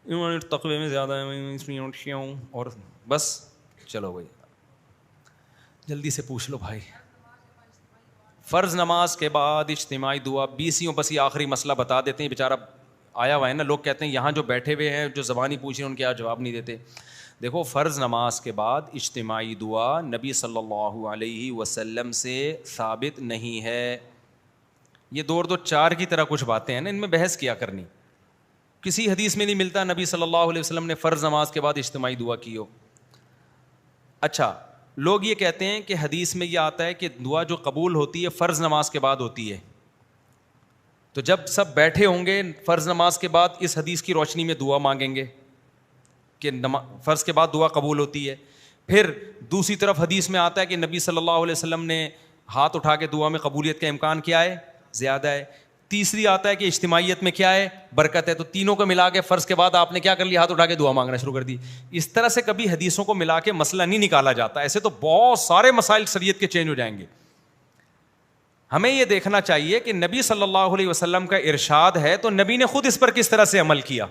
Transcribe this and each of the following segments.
تقوی میں زیادہ ہے اس میں ہوں، اور بس چلو بھائی جلدی سے پوچھ لو بھائی. فرض نماز کے بعد اجتماعی دعا 20 بس یہ آخری مسئلہ بتا دیتے ہیں. بیچارہ آیا ہوا ہے نا، لوگ کہتے ہیں یہاں جو بیٹھے ہوئے ہیں جو زبانی پوچھ رہے ہیں ان کے یہاں جواب نہیں دیتے. دیکھو فرض نماز کے بعد اجتماعی دعا نبی صلی اللہ علیہ وسلم سے ثابت نہیں ہے. یہ دو چار کی طرح کچھ باتیں ہیں نا، ان میں بحث کیا کرنی. کسی حدیث میں نہیں ملتا نبی صلی اللہ علیہ وسلم نے فرض نماز کے بعد اجتماعی دعا کی ہو. اچھا لوگ یہ کہتے ہیں کہ حدیث میں یہ آتا ہے کہ دعا جو قبول ہوتی ہے فرض نماز کے بعد ہوتی ہے. تو جب سب بیٹھے ہوں گے فرض نماز کے بعد اس حدیث کی روشنی میں دعا مانگیں گے کہ فرض کے بعد دعا قبول ہوتی ہے. پھر دوسری طرف حدیث میں آتا ہے کہ نبی صلی اللہ علیہ وسلم نے ہاتھ اٹھا کے دعا میں قبولیت کا امکان کیا ہے؟ زیادہ ہے. تیسری آتا ہے کہ اجتماعیت میں کیا ہے؟ برکت ہے. تو تینوں کو ملا کے فرض کے بعد آپ نے کیا کر لیا؟ ہاتھ اٹھا کے دعا مانگنا شروع کر دی. اس طرح سے کبھی حدیثوں کو ملا کے مسئلہ نہیں نکالا جاتا. ایسے تو بہت سارے مسائل شریعت کے چینج ہو جائیں گے. ہمیں یہ دیکھنا چاہیے کہ نبی صلی اللہ علیہ وسلم کا ارشاد ہے تو نبی نے خود اس پر کس طرح سے عمل کیا.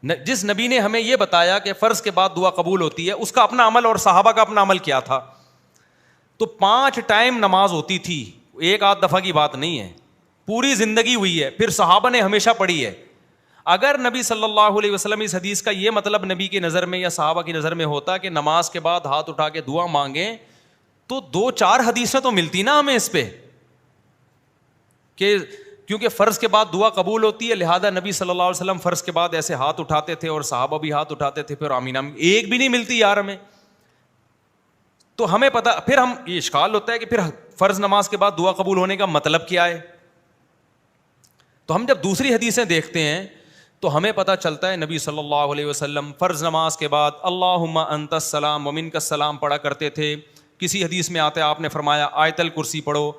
جس نبی نے ہمیں یہ بتایا کہ فرض کے بعد دعا قبول ہوتی ہے اس کا اپنا عمل اور صحابہ کا اپنا عمل کیا تھا. تو 5 ٹائم نماز ہوتی تھی، ایک آدھ دفعہ کی بات نہیں ہے، پوری زندگی ہوئی ہے. پھر صحابہ نے ہمیشہ پڑھی ہے. اگر نبی صلی اللہ علیہ وسلم اس حدیث کا یہ مطلب نبی کی نظر میں یا صحابہ کی نظر میں ہوتا کہ نماز کے بعد ہاتھ اٹھا کے دعا مانگیں تو 2-4 حدیثیں تو ملتی نا ہمیں اس پہ کہ کیونکہ فرض کے بعد دعا قبول ہوتی ہے لہذا نبی صلی اللہ علیہ وسلم فرض کے بعد ایسے ہاتھ اٹھاتے تھے اور صحابہ بھی ہاتھ اٹھاتے تھے. پھر آمین آمین ایک بھی نہیں ملتی یار ہمیں. تو ہمیں پتا پھر ہم یہ اشکال ہوتا ہے کہ پھر فرض نماز کے بعد دعا قبول ہونے کا مطلب کیا ہے. تو ہم جب دوسری حدیثیں دیکھتے ہیں تو ہمیں پتہ چلتا ہے نبی صلی اللہ علیہ وسلم فرض نماز کے بعد اللہم انت السلام ومنک السلام پڑھا کرتے تھے. کسی حدیث میں آتا ہے آپ نے فرمایا آیت الکرسی پڑھو.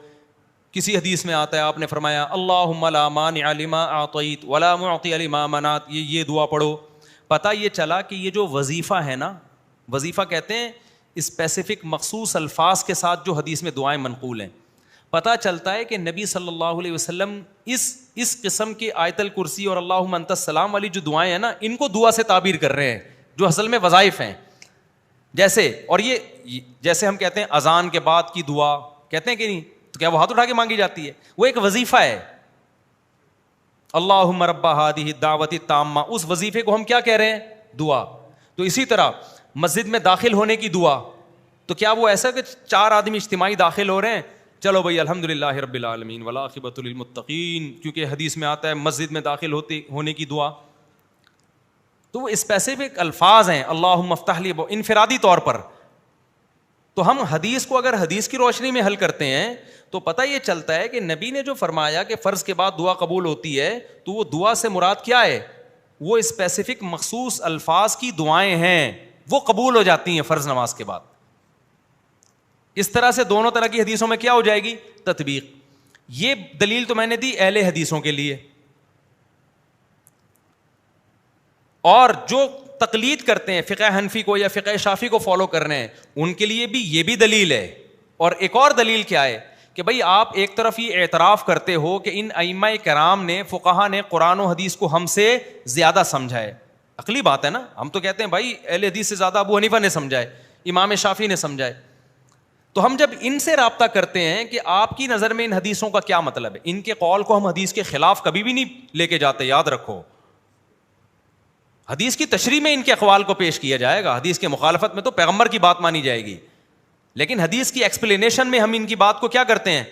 کسی حدیث میں آتا ہے آپ نے فرمایا اللہم لا مانع لما اعطیت ولا معطی لما منعت، یہ دعا پڑھو. پتہ یہ چلا کہ یہ جو وظیفہ ہے نا، وظیفہ کہتے ہیں اسپیسیفک مخصوص الفاظ کے ساتھ جو حدیث میں دعائیں منقول ہیں. پتہ چلتا ہے کہ نبی صلی اللہ علیہ وسلم اس قسم کی آیت الکرسی اور اللہم انت السلام والی جو دعائیں ہیں نا ان کو دعا سے تعبیر کر رہے ہیں جو اصل میں وظائف ہیں. جیسے اور یہ جیسے ہم کہتے ہیں اذان کے بعد کی دعا کہتے ہیں کہ نہیں، تو کیا وہ ہاتھ اٹھا کے مانگی جاتی ہے؟ وہ ایک وظیفہ ہے. اللہم رب ہذہ الدعوۃ التامہ، اس وظیفے کو ہم کیا کہہ رہے ہیں؟ دعا. تو اسی طرح مسجد میں داخل ہونے کی دعا، تو کیا وہ ایسا کہ 4 آدمی اجتماعی داخل ہو رہے ہیں چلو بھائی الحمدللہ رب العالمین والعاقبۃ للمتقین، کیونکہ حدیث میں آتا ہے مسجد میں داخل ہونے کی دعا. تو وہ اسپیسیفک الفاظ ہیں اللہم افتح لی انفرادی طور پر. تو ہم حدیث کو اگر حدیث کی روشنی میں حل کرتے ہیں تو پتہ یہ چلتا ہے کہ نبی نے جو فرمایا کہ فرض کے بعد دعا قبول ہوتی ہے تو وہ دعا سے مراد کیا ہے؟ وہ اسپیسیفک مخصوص الفاظ کی دعائیں ہیں، وہ قبول ہو جاتی ہیں فرض نماز کے بعد. اس طرح سے دونوں طرح کی حدیثوں میں کیا ہو جائے گی؟ تطبیق. یہ دلیل تو میں نے دی اہل حدیثوں کے لیے. اور جو تقلید کرتے ہیں فقہ حنفی کو یا فقہ شافعی کو فالو کر رہے ہیں ان کے لیے بھی یہ بھی دلیل ہے. اور ایک اور دلیل کیا ہے کہ بھئی آپ ایک طرف یہ اعتراف کرتے ہو کہ ان ائمہ کرام نے فقہا نے قرآن و حدیث کو ہم سے زیادہ سمجھا ہے. عقلی بات ہے نا، ہم تو کہتے ہیں بھائی اہل حدیث سے زیادہ ابو حنیفہ نے سمجھا ہے، امام شافعی نے سمجھا ہے. تو ہم جب ان سے رابطہ کرتے ہیں کہ آپ کی نظر میں ان حدیثوں کا کیا مطلب ہے، ان کے قول کو ہم حدیث کے خلاف کبھی بھی نہیں لے کے جاتے. یاد رکھو حدیث کی تشریح میں ان کے اقوال کو پیش کیا جائے گا، حدیث کے مخالفت میں تو پیغمبر کی بات مانی جائے گی. لیکن حدیث کی ایکسپلینیشن میں ہم ان کی بات کو کیا کرتے ہیں؟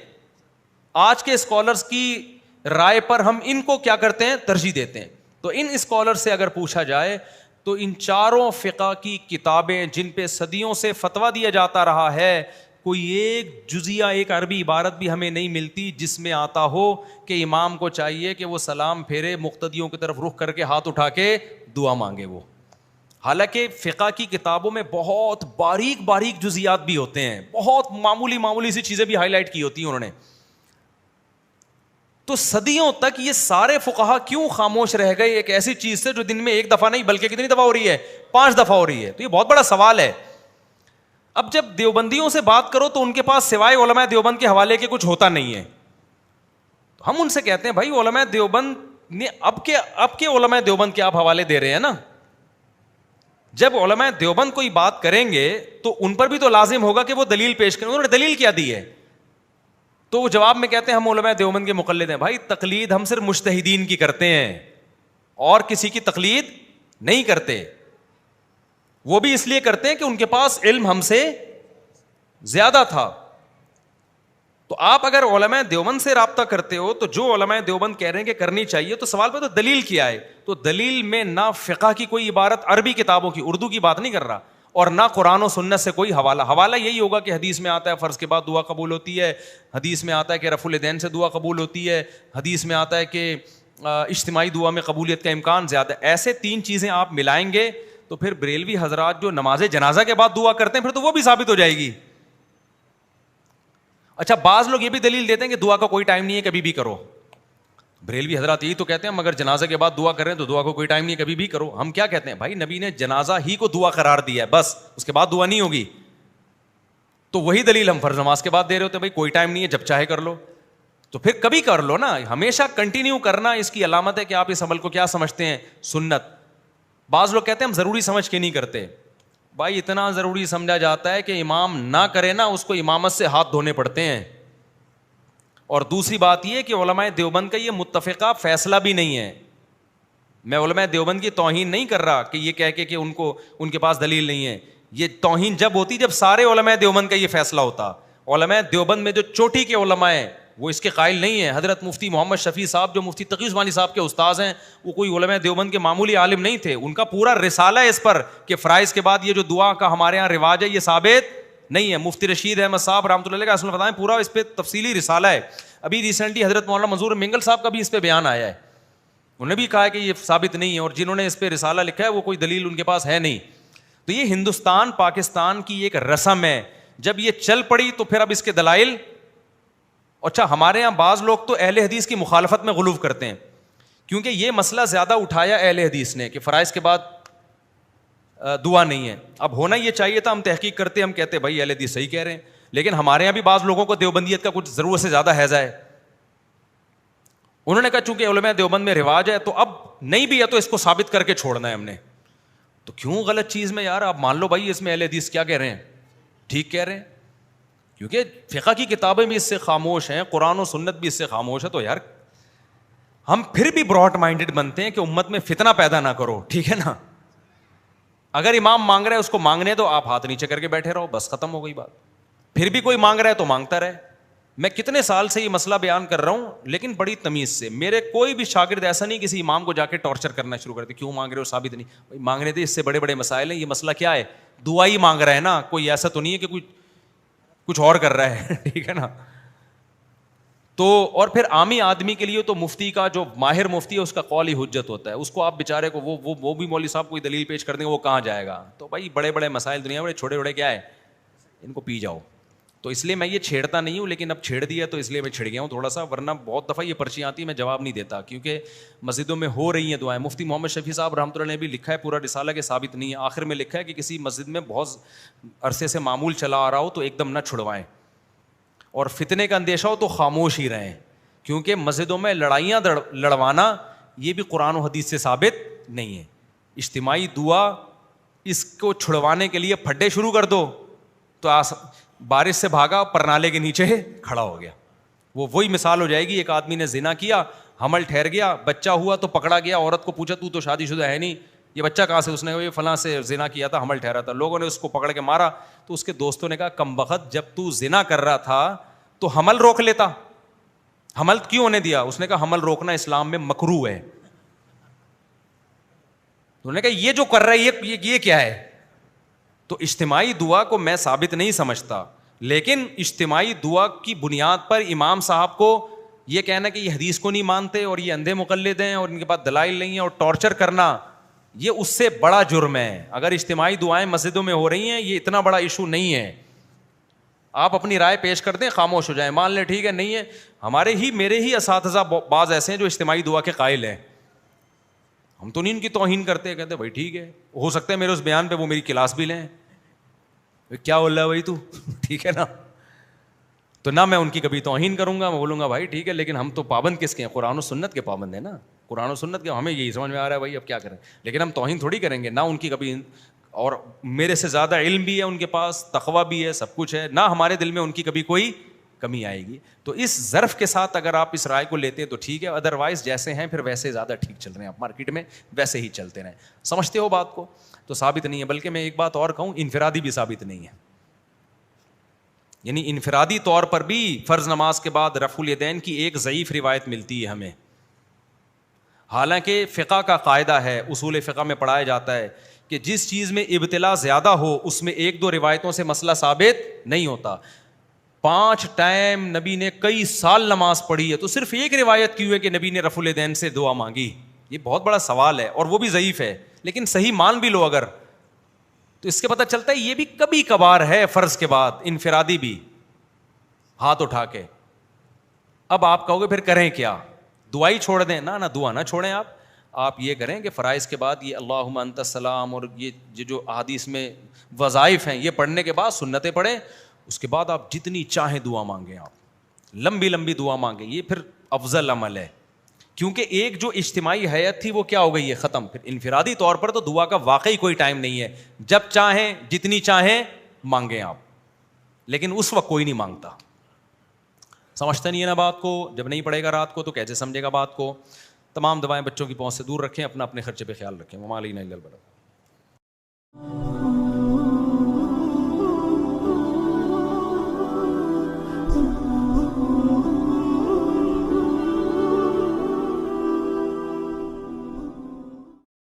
آج کے اسکالرز کی رائے پر ہم ان کو کیا کرتے ہیں؟ ترجیح دیتے ہیں. تو ان اسکالر سے اگر پوچھا جائے تو ان چاروں فقہ کی کتابیں جن پہ صدیوں سے فتویٰ دیا جاتا رہا ہے، کوئی ایک جزیہ ایک عربی عبارت بھی ہمیں نہیں ملتی جس میں آتا ہو کہ امام کو چاہیے کہ وہ سلام پھیرے مقتدیوں کی طرف رخ کر کے ہاتھ اٹھا کے دعا مانگے. وہ حالانکہ فقہ کی کتابوں میں بہت باریک باریک جزیات بھی ہوتے ہیں، بہت معمولی سی چیزیں بھی ہائی لائٹ کی ہوتی ہیں انہوں نے. تو صدیوں تک یہ سارے فقہا کیوں خاموش رہ گئے ایک ایسی چیز سے جو دن میں ایک دفعہ نہیں بلکہ کتنی دفعہ ہو رہی ہے؟ 5 دفعہ ہو رہی ہے. تو یہ بہت بڑا سوال ہے. اب جب دیوبندیوں سے بات کرو تو ان کے پاس سوائے علماء دیوبند کے حوالے کے کچھ ہوتا نہیں ہے. ہم ان سے کہتے ہیں بھائی علماء دیوبند اب کے علماء دیوبند کے آپ حوالے دے رہے ہیں نا. جب علماء دیوبند کوئی بات کریں گے تو ان پر بھی تو لازم ہوگا کہ وہ دلیل پیش کریں. انہوں نے دلیل کیا دی ہے؟ تو وہ جواب میں کہتے ہیں ہم علماء دیوبند کے مقلد ہیں. بھائی تقلید ہم صرف مجتہدین کی کرتے ہیں اور کسی کی تقلید نہیں کرتے. وہ بھی اس لیے کرتے ہیں کہ ان کے پاس علم ہم سے زیادہ تھا. تو آپ اگر علماء دیوبند سے رابطہ کرتے ہو تو جو علماء دیوبند کہہ رہے ہیں کہ کرنی چاہیے, تو سوال پہ تو دلیل کیا ہے؟ تو دلیل میں نہ فقہ کی کوئی عبارت, عربی کتابوں کی, اردو کی بات نہیں کر رہا, اور نہ قرآن و سنت سے کوئی حوالہ یہی ہوگا کہ حدیث میں آتا ہے فرض کے بعد دعا قبول ہوتی ہے, حدیث میں آتا ہے کہ رفع الیدین سے دعا قبول ہوتی ہے, حدیث میں آتا ہے کہ اجتماعی دعا میں قبولیت کا امکان زیادہ ہے. ایسے 3 چیزیں آپ ملائیں گے تو پھر بریلوی حضرات جو نماز جنازہ کے بعد دعا کرتے ہیں پھر تو وہ بھی ثابت ہو جائے گی. اچھا, بعض لوگ یہ بھی دلیل دیتے ہیں کہ دعا کا کوئی ٹائم نہیں ہے, کبھی بھی کرو. بریلوی حضرات یہی تو کہتے ہیں مگر جنازہ کے بعد دعا کر رہے ہیں تو دعا کو کوئی ٹائم نہیں ہے, کبھی بھی کرو. ہم کیا کہتے ہیں؟ بھائی نبی نے جنازہ ہی کو دعا قرار دیا ہے, بس اس کے بعد دعا نہیں ہوگی. تو وہی دلیل ہم فرض نماز کے بعد دے رہے ہوتے ہیں, بھائی کوئی ٹائم نہیں ہے, جب چاہے کر لو. تو پھر کبھی کر لو نا, ہمیشہ کنٹینیو کرنا اس کی علامت ہے کہ آپ اس عمل کو کیا سمجھتے ہیں؟ سنت. بعض لوگ کہتے ہیں ہم ضروری سمجھ کے نہیں کرتے. بھائی اتنا ضروری سمجھا جاتا ہے کہ امام نہ کرے نا اس کو امامت سے ہاتھ دھونے پڑتے ہیں. اور دوسری بات یہ کہ علماء دیوبند کا یہ متفقہ فیصلہ بھی نہیں ہے. میں علماء دیوبند کی توہین نہیں کر رہا کہ یہ کہہ کے کہ ان کے پاس دلیل نہیں ہے. یہ توہین جب ہوتی جب سارے علماء دیوبند کا یہ فیصلہ ہوتا. علماء دیوبند میں جو چوٹی کے علماء ہیں وہ اس کے قائل نہیں ہیں. حضرت مفتی محمد شفیع صاحب جو مفتی تقی عثمانی صاحب کے استاذ ہیں, وہ کوئی علماء دیوبند کے معمولی عالم نہیں تھے. ان کا پورا رسالہ ہے اس پر کہ فرائض کے بعد یہ جو دعا کا ہمارے یہاں رواج ہے یہ ثابت نہیں ہے. مفتی رشید احمد صاحب رحمۃ اللہ علیہ کا اصل بتائیں پورا اس پہ تفصیلی رسالہ ہے. ابھی ریسنٹلی حضرت مولانا منظور منگل صاحب کا بھی اس پہ بیان آیا ہے, انہوں نے بھی کہا ہے کہ یہ ثابت نہیں ہے, اور جنہوں نے اس پہ رسالہ لکھا ہے وہ کوئی دلیل ان کے پاس ہے نہیں. تو یہ ہندوستان پاکستان کی ایک رسم ہے, جب یہ چل پڑی تو پھر اب اس کے دلائل. اچھا, ہمارے یہاں بعض لوگ تو اہل حدیث کی مخالفت میں غلو کرتے ہیں, کیونکہ یہ مسئلہ زیادہ اٹھایا اہل حدیث نے کہ فرائض کے بعد دعا نہیں ہے. اب ہونا یہ چاہیے تھا, ہم تحقیق کرتے, ہم کہتے بھائی اہل حدیث صحیح کہہ رہے ہیں, لیکن ہمارے یہاں بھی بعض لوگوں کو دیوبندیت کا کچھ ضرورت سے زیادہ حیضہ ہے. انہوں نے کہا چونکہ علماء دیوبند میں رواج ہے تو اب نہیں بھی ہے تو اس کو ثابت کر کے چھوڑنا ہے ہم نے. تو کیوں غلط چیز میں یار, آپ مان لو بھائی اس میں اہل حدیث کیا کہہ رہے ہیں, ٹھیک کہہ رہے ہیں, کیونکہ فقہ کی کتابیں بھی اس سے خاموش ہیں, قرآن و سنت بھی اس سے خاموش ہے. تو یار ہم پھر بھی براڈ مائنڈڈ بنتے ہیں کہ امت میں فتنہ پیدا نہ کرو, ٹھیک ہے نا. اگر امام مانگ رہا ہے اس کو مانگنے دو, آپ ہاتھ نیچے کر کے بیٹھے رہو, بس ختم ہو گئی بات. پھر بھی کوئی مانگ رہا ہے تو مانگتا رہے. میں کتنے سال سے یہ مسئلہ بیان کر رہا ہوں, لیکن بڑی تمیز سے. میرے کوئی بھی شاگرد ایسا نہیں کسی امام کو جا کے ٹارچر کرنا شروع کر دے, کیوں مانگ رہے ہو, ثابت نہیں. بھائی مانگنے دے, اس سے بڑے بڑے مسائل ہیں. یہ مسئلہ کیا ہے, دعا ہی مانگ رہا ہے نا, کوئی ایسا تو نہیں ہے کہ کچھ اور کر رہا ہے, ٹھیک ہے نا. تو اور پھر عامی آدمی کے لیے تو مفتی کا جو ماہر مفتی ہے اس کا قول ہی حجت ہوتا ہے. اس کو آپ بیچارے کو وہ بھی مولوی صاحب کوئی دلیل پیش کر دیں گے, وہ کہاں جائے گا. تو بھائی بڑے بڑے مسائل دنیا بڑے چھوٹے چھوٹے کیا ہے, ان کو پی جاؤ. تو اس لیے میں یہ چھیڑتا نہیں ہوں, لیکن اب چھیڑ دیا تو اس لیے میں چھڑ گیا ہوں تھوڑا سا, ورنہ بہت دفعہ یہ پرچیاں آتی ہیں میں جواب نہیں دیتا, کیونکہ مسجدوں میں ہو رہی ہیں دعائیں. مفتی محمد شفیع صاحب رحمۃ اللہ نے بھی لکھا ہے پورا رسالہ کہ ثابت نہیں ہے. آخر میں لکھا ہے کہ کسی مسجد میں بہت عرصے سے معمول چلا آ رہا ہو تو ایک دم نہ چھڑوائیں, اور فتنے کا اندیشہ ہو تو خاموش ہی رہیں, کیونکہ مسجدوں میں لڑائیاں لڑوانا یہ بھی قرآن و حدیث سے ثابت نہیں ہے. اجتماعی دعا اس کو چھڑوانے کے لیے پھڈے شروع کر دو تو بارش سے بھاگا پرنالے کے نیچے کھڑا ہو گیا. وہی مثال ہو جائے گی, ایک آدمی نے زنا کیا, حمل ٹھہر گیا, بچہ ہوا تو پکڑا گیا, عورت کو پوچھا تو شادی شدہ ہے نہیں, یہ بچہ کہاں سے, اس نے یہ فلاں سے زنا کیا تھا, حمل ٹھہرا تھا. لوگوں نے اس کو پکڑ کے مارا تو اس کے دوستوں نے کہا کمبخت, جب تو زنا کر رہا تھا تو حمل روک لیتا, حمل کیوں ہونے دیا. اس نے کہا حمل روکنا اسلام میں مکروہ ہے. انہوں نے کہا یہ جو کر رہا ہے یہ کیا ہے. تو اجتماعی دعا کو میں ثابت نہیں سمجھتا, لیکن اجتماعی دعا کی بنیاد پر امام صاحب کو یہ کہنا کہ یہ حدیث کو نہیں مانتے اور یہ اندھے مقلد ہیں اور ان کے پاس دلائل نہیں ہیں, اور ٹارچر کرنا یہ اس سے بڑا جرم ہے. اگر اجتماعی دعائیں مسجدوں میں ہو رہی ہیں یہ اتنا بڑا ایشو نہیں ہے. آپ اپنی رائے پیش کر دیں, خاموش ہو جائیں, مان لیں ٹھیک ہے نہیں ہے. میرے ہی اساتذہ بعض ایسے ہیں جو اجتماعی دعا کے قائل ہیں, ہم تو نہیں ان کی توہین کرتے, کہتے بھائی ٹھیک ہے, ہو سکتا ہے میرے اس بیان پہ وہ میری کلاس بھی لیں, کیا بول رہا ہے بھائی تو, ٹھیک ہے نا. تو نہ میں ان کی کبھی توہین کروں گا, میں بولوں گا بھائی ٹھیک ہے, لیکن ہم تو پابند کس کے ہیں, قرآن و سنت کے پابند ہیں نا. قرآن و سنت کے ہمیں یہی سمجھ میں آ رہا ہے بھائی اب کیا کریں, لیکن ہم توہین تھوڑی کریں گے, نہ ان کی کبھی, اور میرے سے زیادہ علم بھی ہے ان کے پاس, تقویٰ بھی ہے, سب کچھ ہے, نہ ہمارے دل میں ان کی کبھی کوئی کمی آئے گی. تو اس ظرف کے ساتھ اگر آپ اس رائے کو لیتے ہیں تو ٹھیک ہے, ادروائز جیسے ہیں پھر ویسے زیادہ ٹھیک چل رہے ہیں آپ مارکیٹ میں, ویسے ہی چلتے رہیں. سمجھتے ہو بات کو؟ تو ثابت نہیں ہے. بلکہ میں ایک بات اور کہوں, انفرادی بھی ثابت نہیں ہے. یعنی انفرادی طور پر بھی فرض نماز کے بعد رفع الیدین کی ایک ضعیف روایت ملتی ہے ہمیں. حالانکہ فقہ کا قاعدہ ہے, اصول فقہ میں پڑھایا جاتا ہے کہ جس چیز میں ابتلا زیادہ ہو اس میں ایک دو روایتوں سے مسئلہ ثابت نہیں ہوتا. 5 ٹائم نبی نے کئی سال نماز پڑھی ہے, تو صرف ایک روایت کیوں ہے کہ نبی نے رفع الیدین سے دعا مانگی؟ یہ بہت بڑا سوال ہے, اور وہ بھی ضعیف ہے. لیکن صحیح مان بھی لو اگر, تو اس کے پتہ چلتا ہے یہ بھی کبھی کبھار ہے فرض کے بعد, انفرادی بھی ہاتھ اٹھا کے. اب آپ کہو گے پھر کریں کیا؟ دعائی چھوڑ دیں؟ نہ دعا نہ چھوڑیں. آپ یہ کریں کہ فرائض کے بعد یہ اللہم انت السلام اور یہ جو احادیث میں وظائف ہیں یہ پڑھنے کے بعد سنتیں پڑھیں. اس کے بعد آپ جتنی چاہیں دعا مانگیں, آپ لمبی لمبی دعا مانگیں. یہ پھر افضل عمل ہے, کیونکہ ایک جو اجتماعی حیت تھی وہ کیا ہو گئی ہے؟ ختم. پھر انفرادی طور پر تو دعا کا واقعی کوئی ٹائم نہیں ہے, جب چاہیں جتنی چاہیں مانگیں آپ, لیکن اس وقت کوئی نہیں مانگتا. سمجھتا نہیں ہے نا بات کو؟ جب نہیں پڑھے گا رات کو تو کیسے سمجھے گا بات کو؟ تمام دوائیں بچوں کی پہنچ سے دور رکھیں, اپنا اپنے خرچے پہ خیال رکھیں. وما علینا الا البلاغ.